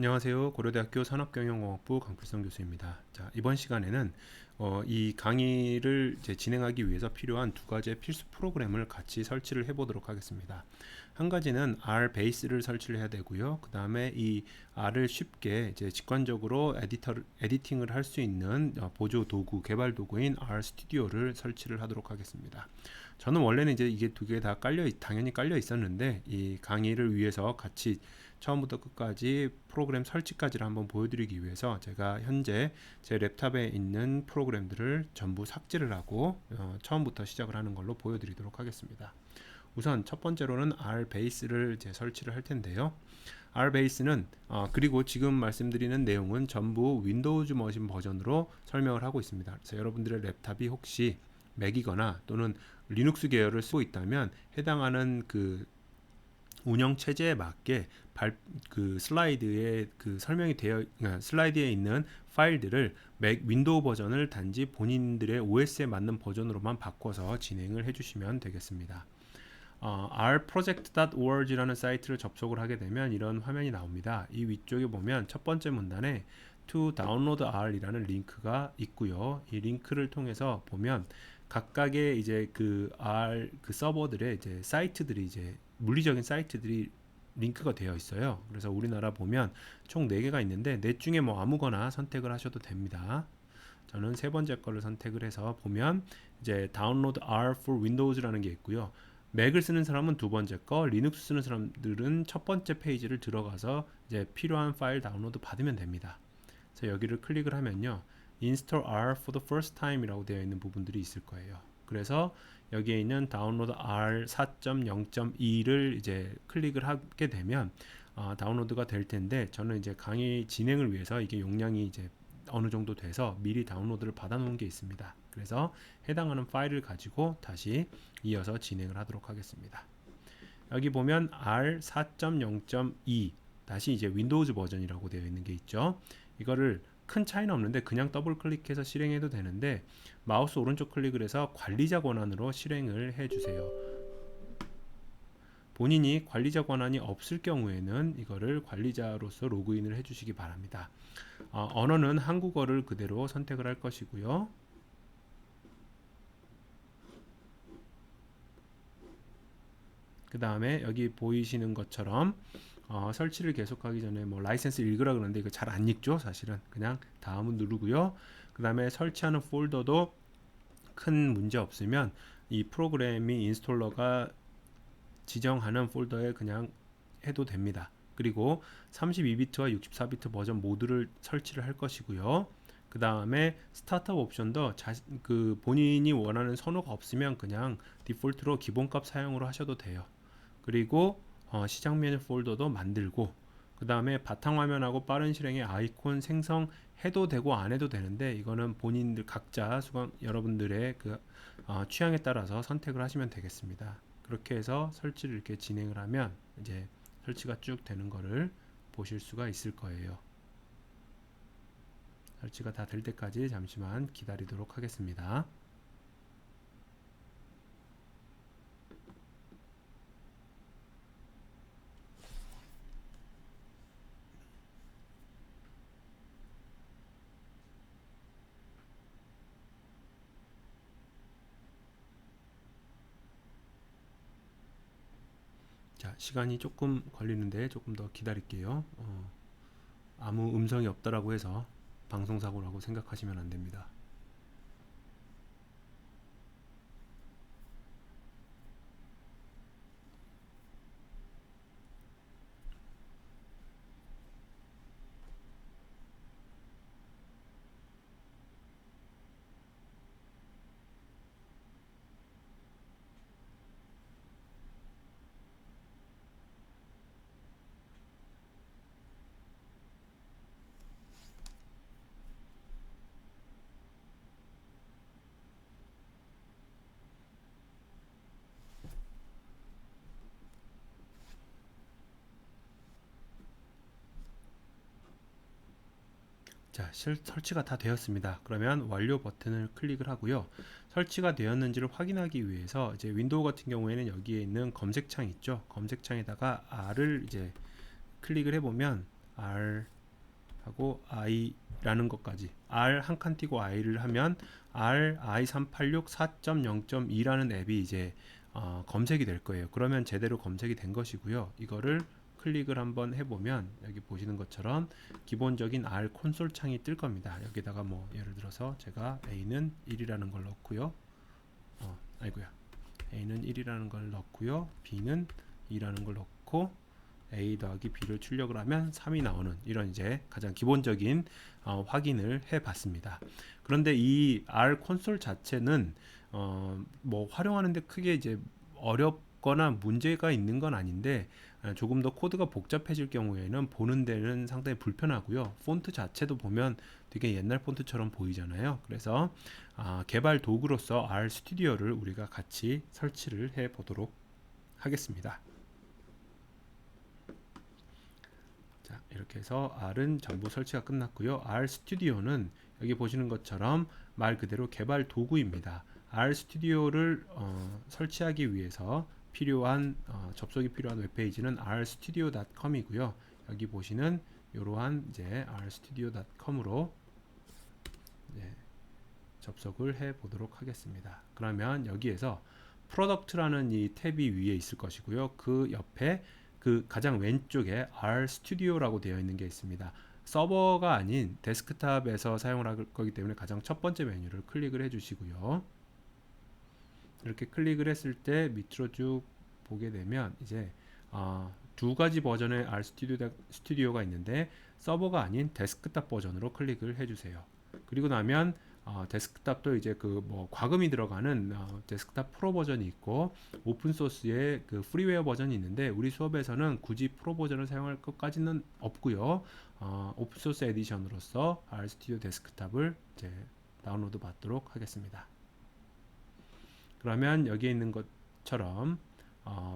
안녕하세요. 고려대학교 산업경영공학부 강필성 교수입니다. 자, 이번 시간에는 이 강의를 이제 진행하기 위해서 필요한 두 가지의 필수 프로그램을 같이 설치를 해보도록 하겠습니다. 한 가지는 R 베이스를 설치를 해야 되고요. 그 다음에 이 R을 쉽게 이제 직관적으로 에디팅을 할 수 있는 보조 도구, 개발 도구인 R 스튜디오를 설치를 하도록 하겠습니다. 저는 원래는 이제 이게 두 개 다 당연히 깔려 있었는데 이 강의를 위해서 같이 처음부터 끝까지 프로그램 설치까지를 한번 보여드리기 위해서 제가 현재 제 랩탑에 있는 프로그램들을 전부 삭제를 하고 처음부터 시작을 하는 걸로 보여드리도록 하겠습니다. 우선 첫 번째로는 R 베이스를 이제 설치를 할 텐데요. R 베이스는 그리고 지금 말씀드리는 내용은 전부 윈도우즈 머신 버전으로 설명을 하고 있습니다. 그래서 여러분들의 랩탑이 혹시 맥이거나 또는 리눅스 계열을 쓰고 있다면 해당하는 그 운영 체제에 맞게 슬라이드에 슬라이드에 있는 파일들을 맥 윈도우 버전을 단지 본인들의 OS에 맞는 버전으로만 바꿔서 진행을 해주시면 되겠습니다. rproject.org라는 사이트를 접속을 하게 되면 이런 화면이 나옵니다. 이 위쪽에 보면 첫 번째 문단에 to download r이라는 링크가 있고요. 이 링크를 통해서 보면 각각의 이제 그 서버들의 이제 사이트들이 이제 물리적인 사이트들이 링크가 되어 있어요. 그래서 우리나라 보면 총 4개가 있는데 넷 중에 뭐 아무거나 선택을 하셔도 됩니다. 저는 세 번째 거를 선택을 해서 보면 이제 다운로드 R for Windows라는 게 있고요. 맥을 쓰는 사람은 두 번째 거, 리눅스 쓰는 사람들은 첫 번째 페이지를 들어가서 이제 필요한 파일 다운로드 받으면 됩니다. 그래서 여기를 클릭을 하면요, Install R for the first time이라고 되어 있는 부분들이 있을 거예요. 그래서 여기에 있는 다운로드 R 4.0.2를 이제 클릭을 하게 되면 다운로드가 될 텐데, 저는 이제 강의 진행을 위해서 이게 용량이 이제 어느 정도 돼서 미리 다운로드를 받아 놓은 게 있습니다. 그래서 해당하는 파일을 가지고 다시 이어서 진행을 하도록 하겠습니다. 여기 보면 R 4.0.2 다시 이제 윈도우즈 버전이라고 되어 있는 게 있죠. 이거를 큰 차이는 없는데 그냥 더블 클릭해서 실행해도 되는데 마우스 오른쪽 클릭을 해서 관리자 권한으로 실행을 해주세요. 본인이 관리자 권한이 없을 경우에는 이거를 관리자로서 로그인을 해주시기 바랍니다. 언어는 한국어를 그대로 선택을 할 것이고요. 그 다음에 여기 보이시는 것처럼 설치를 계속하기 전에 뭐 라이센스 읽으라 그러는데 이거 잘 안 읽죠. 사실은 그냥 다음은 누르고요. 그 다음에 설치하는 폴더도 큰 문제 없으면 이 프로그램이 인스톨러가 지정하는 폴더에 그냥 해도 됩니다. 그리고 32비트와 64비트 버전 모두를 설치를 할 것이고요. 그 다음에 스타트업 옵션도 본인이 원하는 선호가 없으면 그냥 디폴트로 기본값 사용으로 하셔도 돼요. 그리고 시작 메뉴 폴더도 만들고, 그 다음에 바탕화면하고 빠른 실행의 아이콘 생성해도 되고 안 해도 되는데 이거는 본인들 각자 여러분들의 취향에 따라서 선택을 하시면 되겠습니다. 그렇게 해서 설치를 이렇게 진행을 하면 이제 설치가 쭉 되는 거를 보실 수가 있을 거예요. 설치가 다 될 때까지 잠시만 기다리도록 하겠습니다. 자, 시간이 조금 걸리는데 조금 더 기다릴게요. 아무 음성이 없다라고 해서 방송사고라고 생각하시면 안 됩니다. 자, 설치가 다 되었습니다. 그러면 완료 버튼을 클릭을 하고요. 설치가 되었는지를 확인하기 위해서 이제 윈도우 같은 경우에는 여기에 있는 검색창 있죠. 검색창에다가 R을 이제 클릭을 해보면 R 하고 i라는 것까지 R 한 칸 띄고 i를 하면 R i386 4.0.2라는 앱이 이제 검색이 될 거예요. 그러면 제대로 검색이 된 것이고요. 이거를 클릭을 한번 해보면 여기 보시는 것처럼 기본적인 R 콘솔 창이 뜰 겁니다. 여기다가 뭐 예를 들어서 제가 A는 1이라는 걸 넣고요. 아이고야. A는 1이라는 걸 넣고요. B는 2라는 걸 넣고 A 더하기 B를 출력을 하면 3이 나오는 이런 이제 가장 기본적인 확인을 해 봤습니다. 그런데 이 R 콘솔 자체는 뭐 활용하는데 크게 이제 어렵거나 문제가 있는 건 아닌데 조금 더 코드가 복잡해질 경우에는 보는 데는 상당히 불편하고요. 폰트 자체도 보면 되게 옛날 폰트처럼 보이잖아요. 그래서 개발 도구로서 R 스튜디오를 우리가 같이 설치를 해 보도록 하겠습니다. 자, 이렇게 해서 R은 전부 설치가 끝났고요. R 스튜디오는 여기 보시는 것처럼 말 그대로 개발 도구입니다. R 스튜디오를 설치하기 위해서 필요한 접속이 필요한 웹페이지는 rstudio.com이고요. 여기 보시는 이러한 이제 rstudio.com으로 접속을 해 보도록 하겠습니다. 그러면 여기에서 프로덕트라는 이 탭이 위에 있을 것이고요. 그 옆에 그 가장 왼쪽에 R 스튜디오라고 되어 있는 게 있습니다. 서버가 아닌 데스크탑에서 사용을 할 거기 때문에 가장 첫 번째 메뉴를 클릭을 해 주시고요. 이렇게 클릭을 했을 때 밑으로 쭉 보게 되면 이제 두 가지 버전의 R 스튜디오가 있는데 서버가 아닌 데스크탑 버전으로 클릭을 해 주세요. 그리고 나면 데스크탑도 이제 그 뭐 과금이 들어가는 데스크탑 프로 버전이 있고 오픈 소스의 그 프리웨어 버전이 있는데 우리 수업에서는 굳이 프로 버전을 사용할 것까지는 없고요. 오픈 소스 에디션으로서 R 스튜디오 데스크탑을 이제 다운로드 받도록 하겠습니다. 그러면 여기에 있는 것처럼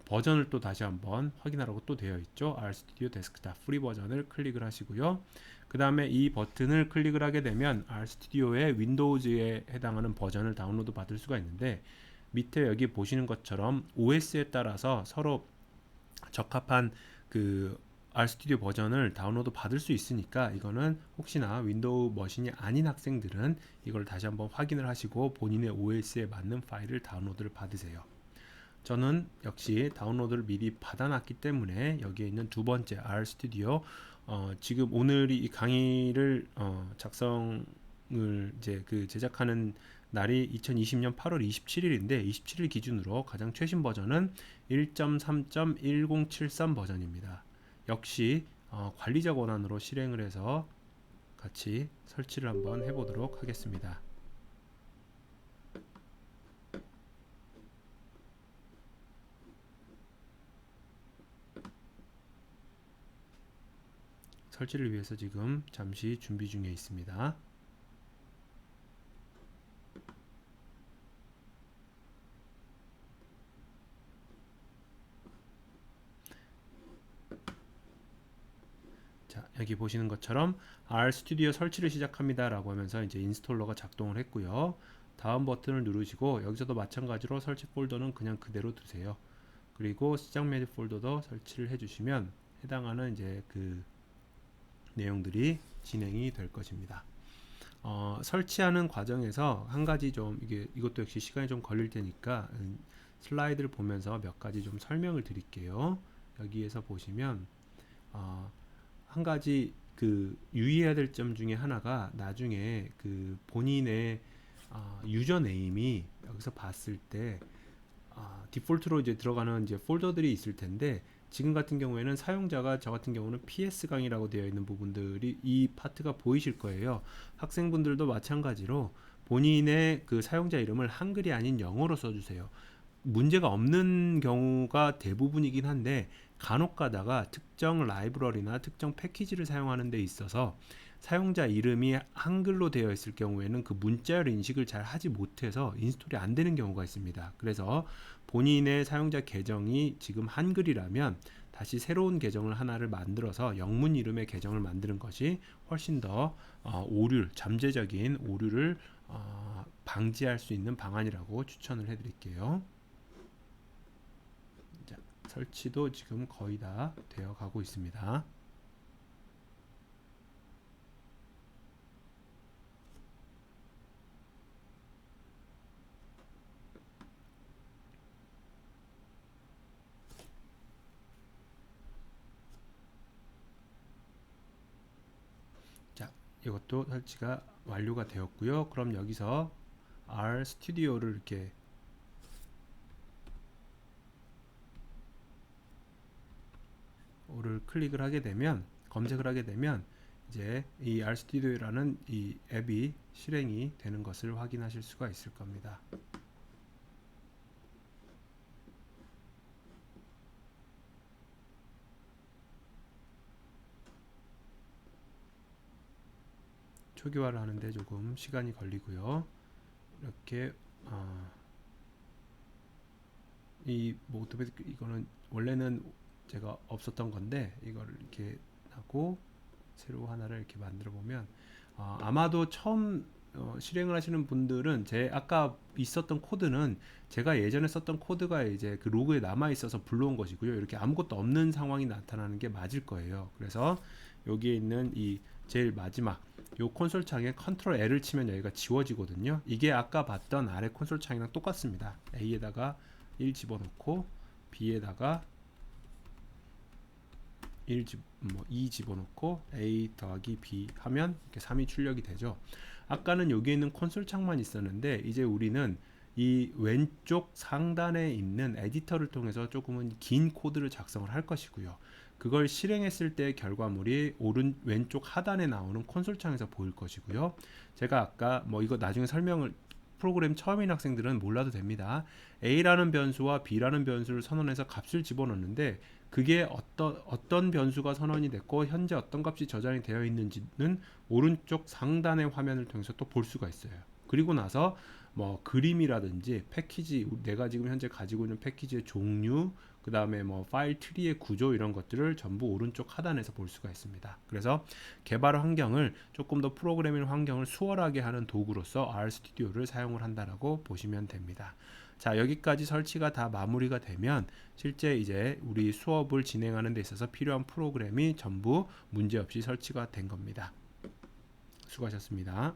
버전을 또 다시 한번 확인하라고 또 되어 있죠. R 스튜디오 데스크탑 프리 버전을 클릭을 하시고요. 그 다음에 이 버튼을 클릭을 하게 되면 R 스튜디오의 윈도우즈에 해당하는 버전을 다운로드 받을 수가 있는데 밑에 여기 보시는 것처럼 OS에 따라서 서로 적합한 그 R 스튜디오 버전을 다운로드 받을 수 있으니까 이거는 혹시나 윈도우 머신이 아닌 학생들은 이걸 다시 한번 확인을 하시고 본인의 OS에 맞는 파일을 다운로드를 받으세요. 저는 역시 다운로드를 미리 받아놨기 때문에 여기에 있는 두 번째 R 스튜디오 지금 오늘이 이 강의를 작성을 이제 그 제작하는 날이 2020년 8월 27일인데 27일 기준으로 가장 최신 버전은 1.3.1073 버전입니다. 역시 관리자 권한으로 실행을 해서 같이 설치를 한번 해보도록 하겠습니다. 설치를 위해서 지금 잠시 준비 중에 있습니다. 자, 여기 보시는 것처럼 R 스튜디오 설치를 시작합니다 라고 하면서 이제 인스톨러가 작동을 했고요. 다음 버튼을 누르시고 여기서도 마찬가지로 설치 폴더는 그냥 그대로 두세요. 그리고 시작 메뉴 폴더도 설치를 해주시면 해당하는 이제 그 내용들이 진행이 될 것입니다. 설치하는 과정에서 한 가지 좀 이것도 역시 시간이 좀 걸릴 테니까 슬라이드를 보면서 몇 가지 좀 설명을 드릴게요. 여기에서 보시면 한 가지 그 유의해야 될 점 중에 하나가 나중에 그 본인의 유저 네임이 여기서 봤을 때 디폴트로 이제 들어가는 이제 폴더들이 있을 텐데 지금 같은 경우에는 사용자가 저 같은 경우는 PS 강의라고 되어 있는 부분들이 이 파트가 보이실 거예요. 학생분들도 마찬가지로 본인의 그 사용자 이름을 한글이 아닌 영어로 써주세요. 문제가 없는 경우가 대부분이긴 한데 간혹 가다가 특정 라이브러리나 특정 패키지를 사용하는 데 있어서 사용자 이름이 한글로 되어 있을 경우에는 그 문자열 인식을 잘 하지 못해서 인스톨이 안 되는 경우가 있습니다. 그래서 본인의 사용자 계정이 지금 한글이라면 다시 새로운 계정을 하나를 만들어서 영문 이름의 계정을 만드는 것이 훨씬 더 잠재적인 오류를 방지할 수 있는 방안이라고 추천을 해드릴게요. 자, 설치도 지금 거의 다 되어 가고 있습니다. 이것도 설치가 완료가 되었고요. 그럼 여기서 R 스튜디오를 이렇게 를 클릭을 하게 되면, 검색을 하게 되면 이제 이 R 스튜디오라는 이 앱이 실행이 되는 것을 확인하실 수가 있을 겁니다. 초기화를 하는데 조금 시간이 걸리고요. 이렇게 이 오토매틱 이거는 원래는 제가 없었던 건데 이거를 이렇게 하고 새로 하나를 이렇게 만들어 보면 아마도 처음 실행을 하시는 분들은 제 아까 있었던 코드는 제가 예전에 썼던 코드가 이제 그 로그에 남아 있어서 불러온 것이고요. 이렇게 아무것도 없는 상황이 나타나는 게 맞을 거예요. 그래서 여기에 있는 이 제일 마지막 요 콘솔 창에 컨트롤 L을 치면 여기가 지워지거든요. 이게 아까 봤던 아래 콘솔 창이랑 똑같습니다. A에다가 1 집어넣고 B에다가 2 집어넣고 A 더하기 B 하면 이렇게 3이 출력이 되죠. 아까는 여기에 있는 콘솔 창만 있었는데 이제 우리는 이 왼쪽 상단에 있는 에디터를 통해서 조금은 긴 코드를 작성을 할 것이고요. 그걸 실행했을 때 결과물이 왼쪽 하단에 나오는 콘솔 창에서 보일 것이고요. 제가 아까 이거 나중에 설명을 프로그램 처음인 학생들은 몰라도 됩니다. A라는 변수와 B라는 변수를 선언해서 값을 집어넣는데 그게 어떤 변수가 선언이 됐고 현재 어떤 값이 저장이 되어 있는지는 오른쪽 상단의 화면을 통해서 또 볼 수가 있어요. 그리고 나서 그림이라든지 패키지, 내가 지금 현재 가지고 있는 패키지의 종류, 그 다음에 파일 트리의 구조 이런 것들을 전부 오른쪽 하단에서 볼 수가 있습니다. 그래서 개발 환경을 조금 더 프로그래밍 환경을 수월하게 하는 도구로서 R 스튜디오를 사용을 한다라고 보시면 됩니다. 자, 여기까지 설치가 다 마무리가 되면 실제 이제 우리 수업을 진행하는 데 있어서 필요한 프로그램이 전부 문제없이 설치가 된 겁니다. 수고하셨습니다.